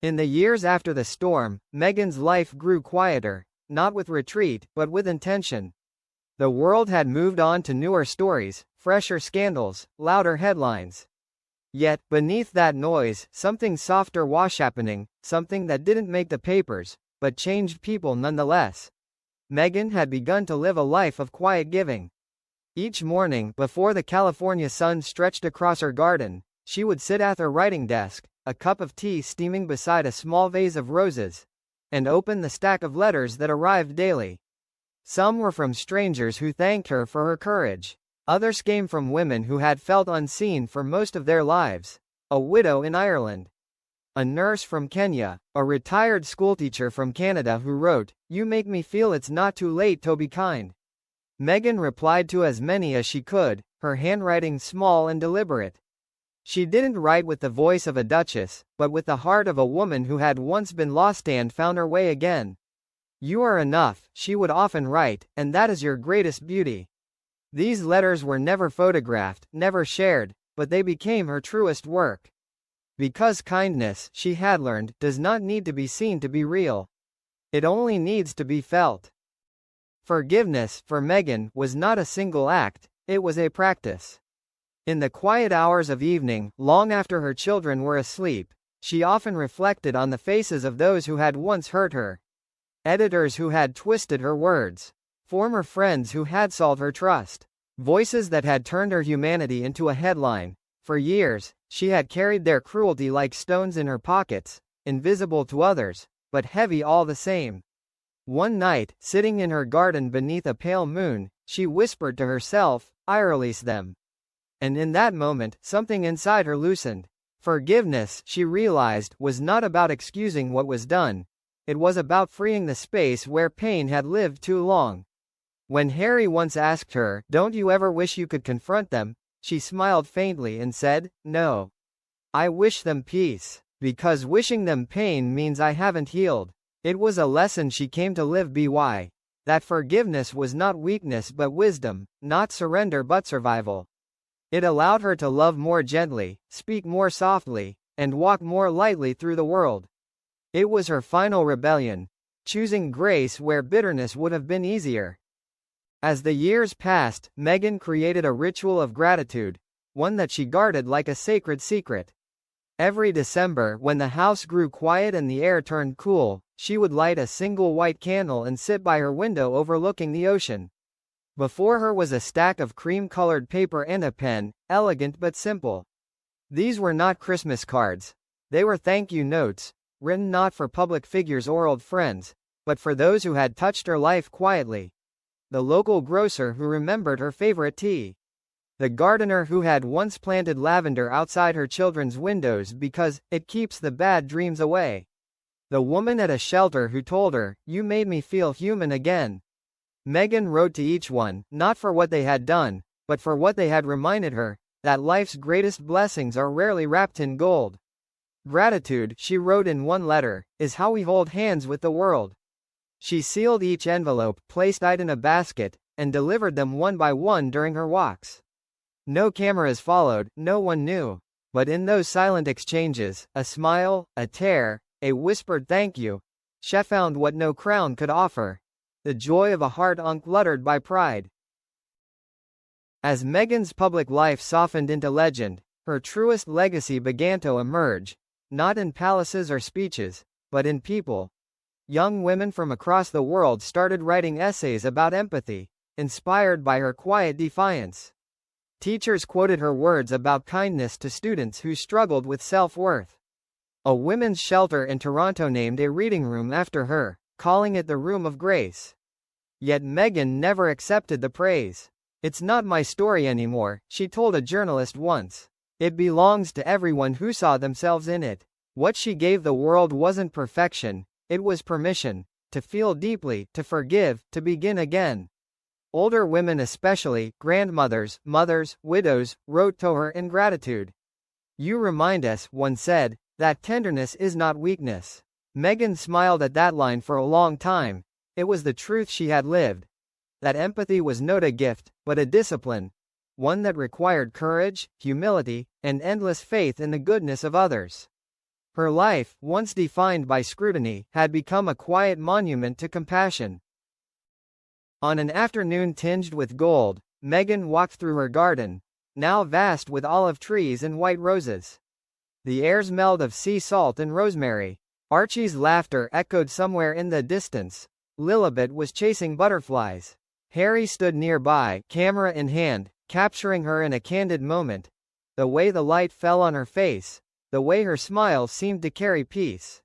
In the years after the storm, Meghan's life grew quieter, not with retreat, but with intention. The world had moved on to newer stories, fresher scandals, louder headlines. Yet, beneath that noise, something softer was happening, something that didn't make the papers, but changed people nonetheless. Meghan had begun to live a life of quiet giving. Each morning, before the California sun stretched across her garden, she would sit at her writing desk, a cup of tea steaming beside a small vase of roses, and open the stack of letters that arrived daily. Some were from strangers who thanked her for her courage. Others came from women who had felt unseen for most of their lives. A widow in Ireland, a nurse from Kenya, a retired schoolteacher from Canada who wrote, "You make me feel it's not too late to be kind." Meghan replied to as many as she could, her handwriting small and deliberate. She didn't write with the voice of a duchess, but with the heart of a woman who had once been lost and found her way again. "You are enough," she would often write, "and that is your greatest beauty." These letters were never photographed, never shared, but they became her truest work. Because kindness, she had learned, does not need to be seen to be real. It only needs to be felt. Forgiveness, for Meghan, was not a single act, it was a practice. In the quiet hours of evening, long after her children were asleep, she often reflected on the faces of those who had once hurt her. Editors who had twisted her words. Former friends who had sold her trust. Voices that had turned her humanity into a headline. For years, she had carried their cruelty like stones in her pockets, invisible to others, but heavy all the same. One night, sitting in her garden beneath a pale moon, she whispered to herself, "I release them." And in that moment, something inside her loosened. Forgiveness, she realized, was not about excusing what was done. It was about freeing the space where pain had lived too long. When Harry once asked her, "Don't you ever wish you could confront them?" she smiled faintly and said, "No. I wish them peace. Because wishing them pain means I haven't healed." It was a lesson she came to live by. That forgiveness was not weakness but wisdom, not surrender but survival. It allowed her to love more gently, speak more softly, and walk more lightly through the world. It was her final rebellion, choosing grace where bitterness would have been easier. As the years passed, Meghan created a ritual of gratitude, one that she guarded like a sacred secret. Every December, when the house grew quiet and the air turned cool, she would light a single white candle and sit by her window overlooking the ocean. Before her was a stack of cream-colored paper and a pen, elegant but simple. These were not Christmas cards. They were thank-you notes, written not for public figures or old friends, but for those who had touched her life quietly. The local grocer who remembered her favorite tea. The gardener who had once planted lavender outside her children's windows because it keeps the bad dreams away. The woman at a shelter who told her, "You made me feel human again." Meghan wrote to each one, not for what they had done, but for what they had reminded her, that life's greatest blessings are rarely wrapped in gold. Gratitude, she wrote in one letter, is how we hold hands with the world. She sealed each envelope, placed it in a basket, and delivered them one by one during her walks. No cameras followed, no one knew. But in those silent exchanges, a smile, a tear, a whispered thank you, she found what no crown could offer. The joy of a heart uncluttered by pride. As Meghan's public life softened into legend, her truest legacy began to emerge, not in palaces or speeches, but in people. Young women from across the world started writing essays about empathy, inspired by her quiet defiance. Teachers quoted her words about kindness to students who struggled with self-worth. A women's shelter in Toronto named a reading room after her, calling it the Room of Grace. Yet Meghan never accepted the praise. "It's not my story anymore," she told a journalist once. "It belongs to everyone who saw themselves in it." What she gave the world wasn't perfection, it was permission, to feel deeply, to forgive, to begin again. Older women especially, grandmothers, mothers, widows, wrote to her in gratitude. "You remind us," one said, "that tenderness is not weakness." Meghan smiled at that line for a long time. It was the truth she had lived. That empathy was not a gift, but a discipline. One that required courage, humility, and endless faith in the goodness of others. Her life, once defined by scrutiny, had become a quiet monument to compassion. On an afternoon tinged with gold, Meghan walked through her garden, now vast with olive trees and white roses. The air smelled of sea salt and rosemary. Archie's laughter echoed somewhere in the distance. Lilibet was chasing butterflies. Harry stood nearby, camera in hand, capturing her in a candid moment. The way the light fell on her face, the way her smile seemed to carry peace.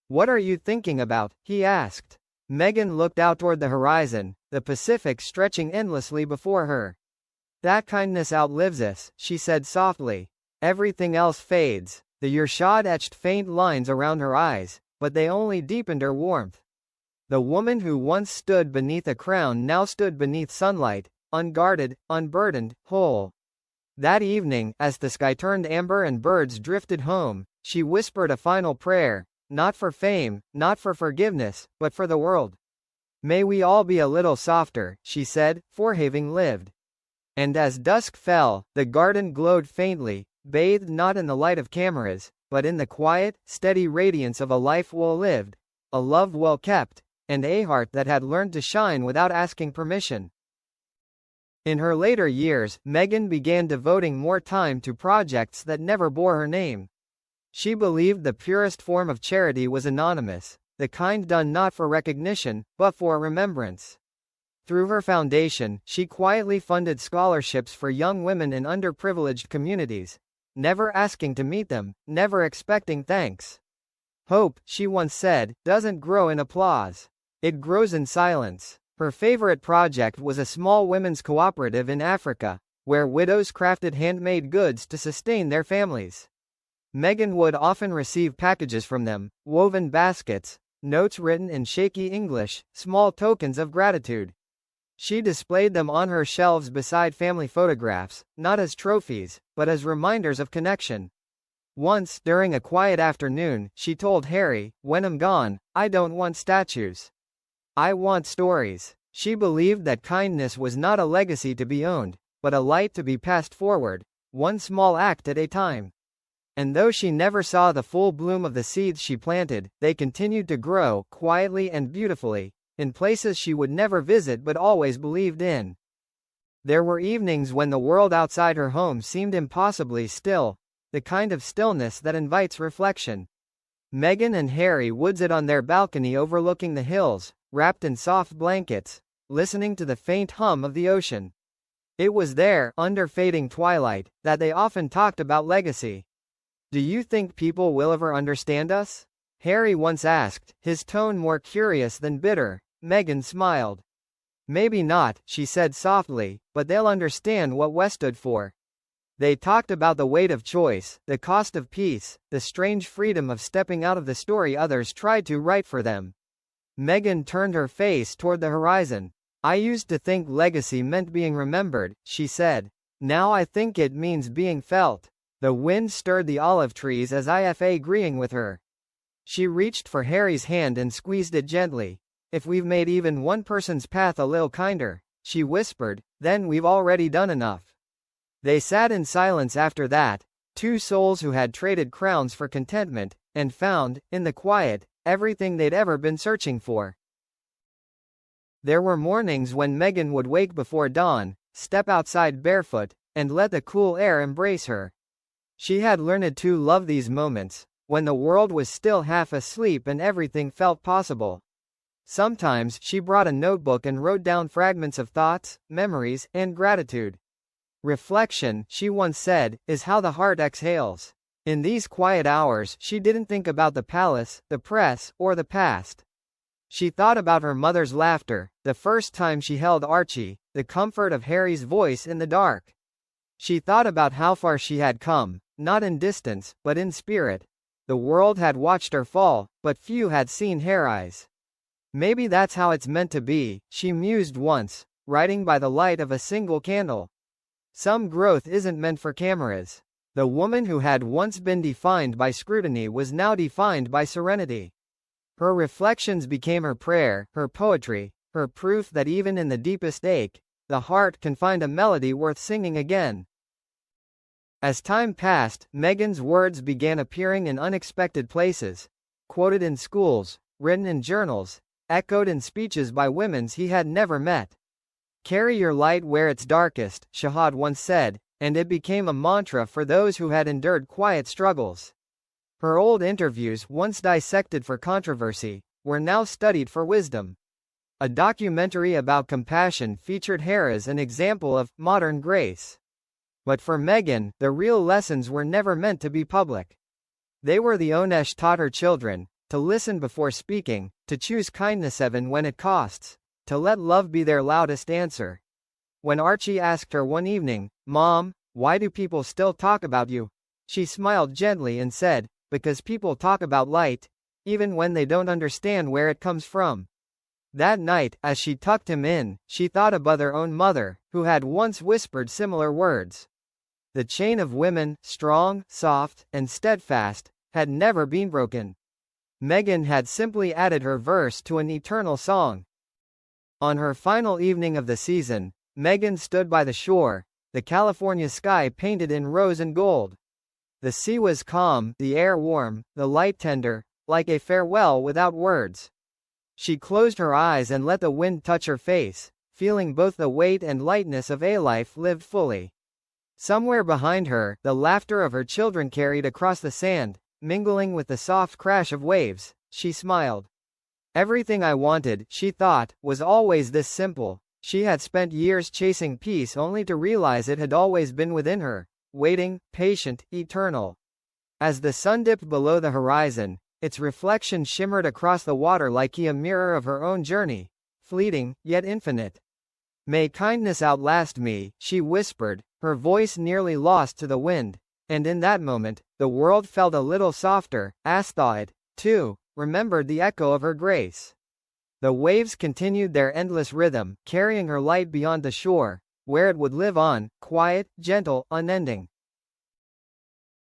"What are you thinking about?" he asked. Meghan looked out toward the horizon, the Pacific stretching endlessly before her. "That kindness outlives us," she said softly. "Everything else fades." The Yershad etched faint lines around her eyes, but they only deepened her warmth. The woman who once stood beneath a crown now stood beneath sunlight, unguarded, unburdened, whole. That evening, as the sky turned amber and birds drifted home, she whispered a final prayer, not for fame, not for forgiveness, but for the world. "May we all be a little softer," she said, for having lived. And as dusk fell, the garden glowed faintly, bathed not in the light of cameras, but in the quiet, steady radiance of a life well lived, a love well kept, and a heart that had learned to shine without asking permission. In her later years, Meghan began devoting more time to projects that never bore her name. She believed the purest form of charity was anonymous, the kind done not for recognition, but for remembrance. Through her foundation, she quietly funded scholarships for young women in underprivileged communities, never asking to meet them, never expecting thanks. "Hope," she once said, "doesn't grow in applause. It grows in silence." Her favorite project was a small women's cooperative in Africa, where widows crafted handmade goods to sustain their families. Meghan would often receive packages from them, woven baskets, notes written in shaky English, small tokens of gratitude. She displayed them on her shelves beside family photographs, not as trophies, but as reminders of connection. Once, during a quiet afternoon, she told Harry, "When I'm gone, I don't want statues. I want stories." She believed that kindness was not a legacy to be owned, but a light to be passed forward, one small act at a time. And though she never saw the full bloom of the seeds she planted, they continued to grow, quietly and beautifully, in places she would never visit but always believed in. There were evenings when the world outside her home seemed impossibly still, the kind of stillness that invites reflection. Meghan and Harry would sit on their balcony overlooking the hills, wrapped in soft blankets, listening to the faint hum of the ocean. It was there, under fading twilight, that they often talked about legacy. "Do you think people will ever understand us?" Harry once asked, his tone more curious than bitter. Meghan smiled. "Maybe not," she said softly, "but they'll understand what West stood for." They talked about the weight of choice, the cost of peace, the strange freedom of stepping out of the story others tried to write for them. Meghan turned her face toward the horizon. "I used to think legacy meant being remembered," she said. "Now I think it means being felt." The wind stirred the olive trees as if agreeing with her. She reached for Harry's hand and squeezed it gently. "If we've made even one person's path a little kinder," she whispered, "then we've already done enough." They sat in silence after that, two souls who had traded crowns for contentment, and found, in the quiet, everything they'd ever been searching for. There were mornings when Meghan would wake before dawn, step outside barefoot, and let the cool air embrace her. She had learned to love these moments, when the world was still half asleep and everything felt possible. Sometimes she brought a notebook and wrote down fragments of thoughts, memories, and gratitude. "Reflection," she once said, "is how the heart exhales." In these quiet hours, she didn't think about the palace, the press, or the past. She thought about her mother's laughter, the first time she held Archie, the comfort of Harry's voice in the dark. She thought about how far she had come, not in distance, but in spirit. The world had watched her fall, but few had seen her eyes. "Maybe that's how it's meant to be," she mused once, writing by the light of a single candle. Some growth isn't meant for cameras. The woman who had once been defined by scrutiny was now defined by serenity. Her reflections became her prayer, her poetry, her proof that even in the deepest ache, the heart can find a melody worth singing again. As time passed, Meghan's words began appearing in unexpected places. Quoted in schools, written in journals, echoed in speeches by women he had never met. "Carry your light where it's darkest," Shahad once said, and it became a mantra for those who had endured quiet struggles. Her old interviews, once dissected for controversy, were now studied for wisdom. A documentary about compassion featured her as an example of modern grace. But for Meghan, the real lessons were never meant to be public. They were the Onesh taught her children: to listen before speaking, to choose kindness even when it costs, to let love be their loudest answer. When Archie asked her one evening, "Mom, why do people still talk about you?" she smiled gently and said, "Because people talk about light, even when they don't understand where it comes from." That night, as she tucked him in, she thought about her own mother, who had once whispered similar words. The chain of women, strong, soft, and steadfast, had never been broken. Meghan had simply added her verse to an eternal song. On her final evening of the season, Meghan stood by the shore, the California sky painted in rose and gold. The sea was calm, the air warm, the light tender, like a farewell without words. She closed her eyes and let the wind touch her face, feeling both the weight and lightness of a life lived fully. Somewhere behind her, the laughter of her children carried across the sand, mingling with the soft crash of waves. She smiled. Everything I wanted, she thought, was always this simple. She had spent years chasing peace only to realize it had always been within her, waiting, patient, eternal. As the sun dipped below the horizon, its reflection shimmered across the water like a mirror of her own journey, fleeting, yet infinite. "May kindness outlast me," she whispered, her voice nearly lost to the wind, and in that moment, the world felt a little softer, as it, too, remembered the echo of her grace. The waves continued their endless rhythm, carrying her light beyond the shore, where it would live on, quiet, gentle, unending.